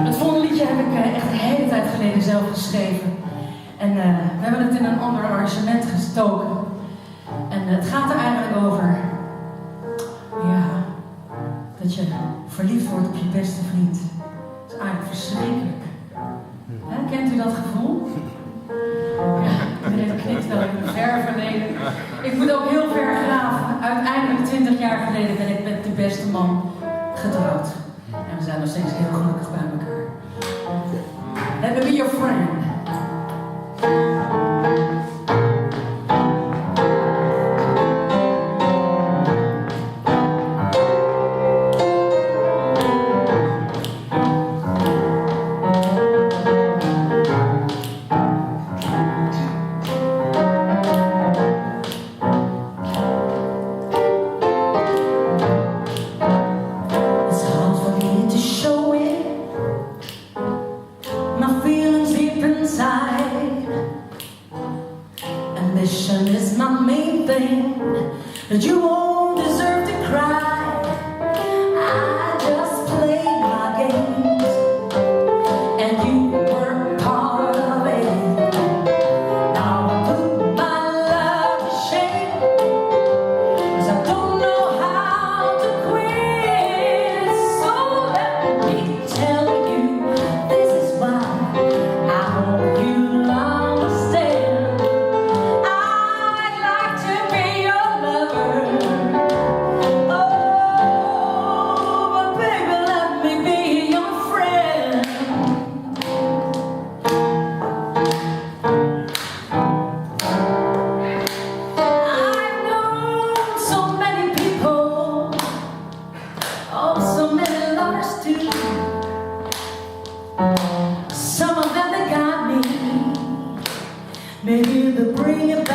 Het volgende liedje heb ik echt een hele tijd geleden zelf geschreven. En we hebben het in een ander arrangement gestoken. En het gaat er eigenlijk over... Ja, dat je verliefd wordt op je beste vriend. Dat is eigenlijk verschrikkelijk. Kent u dat gevoel? Ja, iedereen knikt wel in een ver verleden. Ik moet ook heel ver graven. Uiteindelijk 20 jaar geleden ben ik met de beste man getrouwd. En we zijn nog steeds heel gelukkig bij elkaar. Let me be your friend. That you won't deserve to cry. I just played my games, and you were part of it. Now I put my love to shame, 'cause I don't know how to quit. So let me tell you, this is why I hope you'll understand. I'd like to be your lover. Some of them, they got me. Maybe they'll bring it